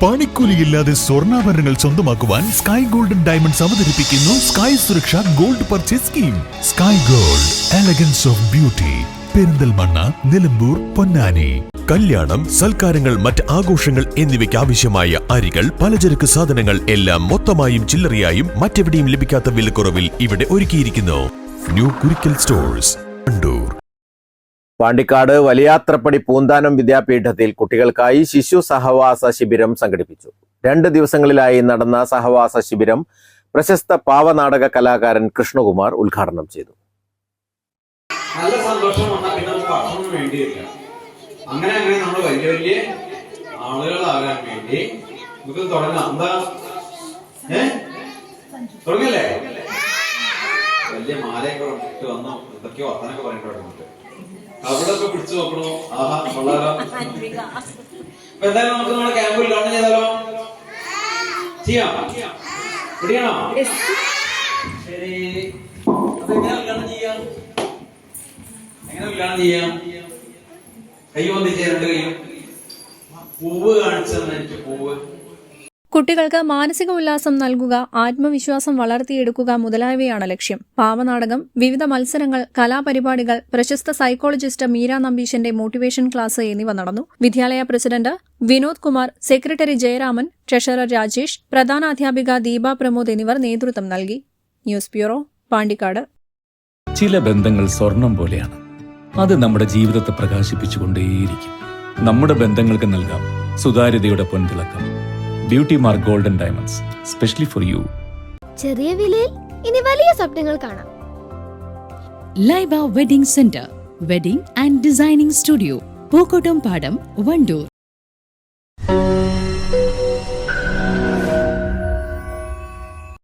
പണിക്കൂലിയില്ലാതെ സ്വർണ്ണാഭരണങ്ങൾ സ്വന്തമാക്കുവാൻ sky golden diamonds അവതരിപ്പിക്കുന്നു sky സുരക്ഷ gold purchase scheme. Sky gold, elegance of beauty. Perinthalmanna, Nilambur, Ponnani. കല്യാണം, സൽക്കാരങ്ങൾ, മറ്റ് ആഘോഷങ്ങൾ എന്നിവയ്ക്ക് ആവശ്യമായ അരികൾ, പലചരക്ക് സാധനങ്ങൾ എല്ലാം മൊത്തമായും ചില്ലറയായും മറ്റെവിടെയും ലഭിക്കാത്ത വിലക്കുറവിൽ ഇവിടെ ഒരുക്കിയിരിക്കുന്നു. New Kurikkal stores, Kannur. പാണ്ടിക്കാട് വലിയാത്രപ്പടി പൂന്താനം വിദ്യാപീഠത്തിൽ കുട്ടികൾക്കായി ശിശു സഹവാസ ശിബിരം സംഘടിപ്പിച്ചു. 2 ദിവസങ്ങളിലായി നടന്ന സഹവാസ ശിബിരം പ്രശസ്ത പാവനാടക കലാകാരൻ കൃഷ്ണകുമാർ ഉദ്ഘാടനം ചെയ്തു. നല്ല സന്തോഷം വന്നാൽ പിന്നെ നമുക്ക് ഭക്ഷണം വേണ്ടിയില്ല. അങ്ങനെ നമ്മൾ വലിയ വലിയ ആളുകളാകാൻ വേണ്ടി നമുക്ക് തുടങ്ങാം. എന്താ തുടങ്ങല്ലേ? വലിയ മാലയൊക്കെ ഇട്ട് വന്നോ, എന്തൊക്കെയോ വർത്തനൊക്കെ പറയേണ്ടി തുടങ്ങിട്ട് അവിടെയൊക്കെ പിടിച്ചു നോക്കണോ. ആഹാ, കൊള്ളാലോ. അപ്പൊ എന്തായാലും നമുക്ക് നമ്മുടെ ക്യാമ്പിൽ ലോൺ ചെയ്താലോ? ചെയ്യാം, പിടിക്കണോ? ശരി. അപ്പൊ എങ്ങനെ ഉദ്ഘാടനം ചെയ്യാം? എങ്ങനെ ഉദ്ഘാടനം ചെയ്യാം? കൈ വന്നിച്ച് 2 കൈയും പൂവ് കാണിച്ചത്. എനിക്ക് പൂവ്. കുട്ടികൾക്ക് മാനസിക ഉല്ലാസം നൽകുക, ആത്മവിശ്വാസം വളർത്തിയെടുക്കുക മുതലായവയാണ് ലക്ഷ്യം. പാവനാടകം, വിവിധ മത്സരങ്ങൾ, കലാപരിപാടികൾ, പ്രശസ്ത സൈക്കോളജിസ്റ്റ് മീര നമ്പീശന്റെ മോട്ടിവേഷൻ ക്ലാസ് എന്നിവ നടന്നു. വിദ്യാലയ president Vinod Kumar, secretary Jayaraman, treasurer Rajesh, പ്രധാനാധ്യാപിക ദീപ പ്രമോദ് എന്നിവർ നേതൃത്വം നൽകി. News bureau, Pandikkad. ചില ബന്ധങ്ങൾ സ്വർണം പോലെയാണ്. അത് നമ്മുടെ ജീവിതത്തെ പ്രകാശിപ്പിച്ചുകൊണ്ടേയിരിക്കും. നമ്മുടെ ബന്ധങ്ങൾക്ക് നൽകാം സുതാര്യതയുടെ പൊൻതിളക്കം. Beauty mark golden diamonds, specially for you. ചെറിയ വിലയിൽ ഇനി വലിയ സ്വപ്നങ്ങൾ കാണാം. Laiba wedding centre, wedding and designing studio, Pookkottam Padam, Wandoor.